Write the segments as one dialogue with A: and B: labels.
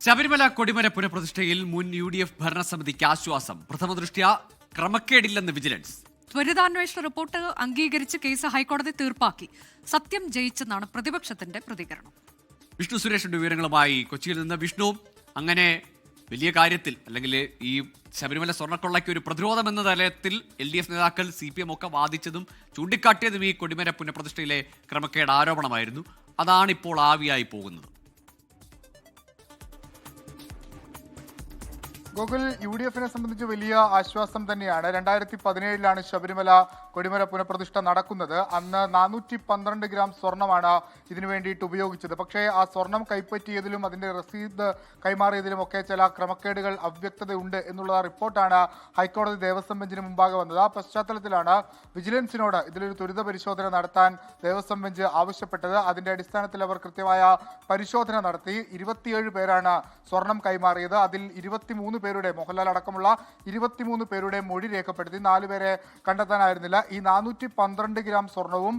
A: ശബരിമല കൊടിമര പുനഃപ്രതിഷ്ഠയിൽ മുൻ UDF ഭരണസമിതിക്ക് ആശ്വാസം. പ്രഥമദൃഷ്ട്യാ ക്രമക്കേടില്ലെന്ന് vigilance.
B: ത്വരിതാന്വേഷണ report അംഗീകരിച്ച് കേസ് ഹൈക്കോടതി തീർപ്പാക്കി. സത്യം ജയിച്ചെന്നാണ് പ്രതിപക്ഷത്തിന്റെ പ്രതികരണം.
A: വിഷ്ണു സുരേഷിന്റെ വിവരങ്ങളുമായി കൊച്ചിയിൽ നിന്ന്. വിഷ്ണു, അങ്ങനെ വലിയ കാര്യത്തിൽ അല്ലെങ്കിൽ ഈ ശബരിമല സ്വർണ്ണക്കൊള്ളയ്ക്ക് ഒരു പ്രതിരോധം എന്ന തലത്തിൽ LDF നേതാക്കൾ CPM ഒക്കെ വാദിച്ചതും ചൂണ്ടിക്കാട്ടിയതും ഈ കൊടിമര പുനഃപ്രതിഷ്ഠയിലെ ക്രമക്കേട് ആരോപണമായിരുന്നു. അതാണ് ഇപ്പോൾ ആവിയായി പോകുന്നത്.
C: ഗോകുൽ, UDF-നെ സംബന്ധിച്ച് വലിയ ആശ്വാസം തന്നെയാണ്. 2017 ശബരിമല കൊടിമര പുനഃപ്രതിഷ്ഠ നടക്കുന്നത്. അന്ന് 412 ഗ്രാം സ്വർണമാണ് ഇതിനു വേണ്ടിയിട്ട് ഉപയോഗിച്ചത്. പക്ഷേ ആ സ്വർണം കൈപ്പറ്റിയതിലും അതിന്റെ രസീത് കൈമാറിയതിലും ഒക്കെ ചില ക്രമക്കേടുകൾ, അവ്യക്തതയുണ്ട് എന്നുള്ള റിപ്പോർട്ടാണ് ഹൈക്കോടതി ദേവസ്വം ബെഞ്ചിന് മുമ്പാകെ വന്നത്. ആ പശ്ചാത്തലത്തിലാണ് വിജിലൻസിനോട് ഇതിലൊരു ത്വരിത പരിശോധന നടത്താൻ ദേവസ്വം ബെഞ്ച് ആവശ്യപ്പെട്ടത്. അതിന്റെ അടിസ്ഥാനത്തിൽ അവർ കൃത്യമായ പരിശോധന നടത്തി. 27 പേരാണ് സ്വർണം കൈമാറിയത്. അതിൽ 23 പേരുടെ, മോഹൻലാൽ അടക്കമുള്ള 23 പേരുടെ മൊഴി രേഖപ്പെടുത്തി. 4 പേരെ കണ്ടെത്താനായിരുന്നില്ല. ഈ 412 ഗ്രാം സ്വർണവും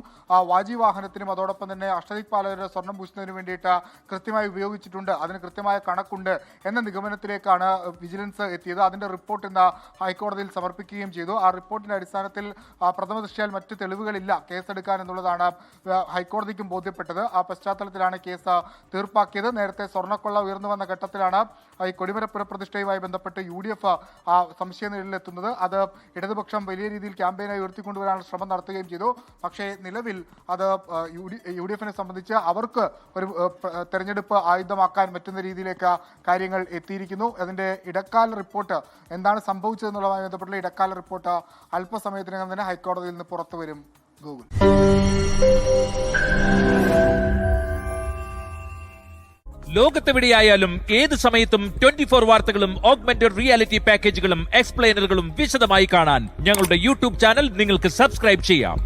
C: വാജി വാഹനത്തിനും അതോടൊപ്പം തന്നെ അഷ്ടദിക് പാലകരുടെ സ്വർണം പൂശുന്നതിന് വേണ്ടിയിട്ട് കൃത്യമായി ഉപയോഗിച്ചിട്ടുണ്ട്, അതിന് കൃത്യമായ കണക്കുണ്ട് എന്ന നിഗമനത്തിലേക്കാണ് വിജിലൻസ് എത്തിയത്. അതിന്റെ റിപ്പോർട്ട് ഇന്ന് ഹൈക്കോടതിയിൽ സമർപ്പിക്കുകയും ചെയ്തു. ആ റിപ്പോർട്ടിന്റെ അടിസ്ഥാനത്തിൽ പ്രഥമദൃഷ്ട്യാൽ മറ്റ് തെളിവുകളില്ല കേസെടുക്കാൻ എന്നുള്ളതാണ് ഹൈക്കോടതിക്കും ബോധ്യപ്പെട്ടത്. ആ പശ്ചാത്തലത്തിലാണ് കേസ് തീർപ്പാക്കിയത്. നേരത്തെ സ്വർണ്ണക്കൊള്ള ഉയർന്നു വന്ന ഘട്ടത്തിലാണ് ഈ കൊടിമര പുനഃപ്രതിഷ്ഠയുമായി ബന്ധപ്പെട്ട് UDF സംശയ നിഴലിലെത്തുന്നത്. അത് ഇടതുപക്ഷം വലിയ രീതിയിൽ ക്യാമ്പയിനായി ഉയർത്തിക്കൊണ്ടുവരാനുള്ള ശ്രമം നടത്തുകയും ചെയ്തു. പക്ഷേ നിലവിൽ അത് UDF-നെ സംബന്ധിച്ച് അവർക്ക് ഒരു തെരഞ്ഞെടുപ്പ് ആയുധമാക്കാൻ പറ്റുന്ന രീതിയിലേക്ക് കാര്യങ്ങൾ എത്തിയിരിക്കുന്നു. അതിന്റെ ഇടക്കാല റിപ്പോർട്ട് എന്താണ് സംഭവിച്ചതെന്നുള്ളതുമായി ബന്ധപ്പെട്ടുള്ള ഇടക്കാല റിപ്പോർട്ട് അല്പസമയത്തിനകം തന്നെ ഹൈക്കോടതിയിൽ നിന്ന് പുറത്തു വരും. ഗൂഗിൾ
D: ലോകത്തെവിടെയായാലും ഏത് സമയത്തും 24 വാർത്തകളും ഓഗ്മെന്റഡ് റിയാലിറ്റി പാക്കേജുകളും എക്സ്പ്ലെയിനറുകളും വിശദമായി കാണാൻ ഞങ്ങളുടെ YouTube ചാനൽ നിങ്ങൾക്ക് സബ്സ്ക്രൈബ് ചെയ്യാം.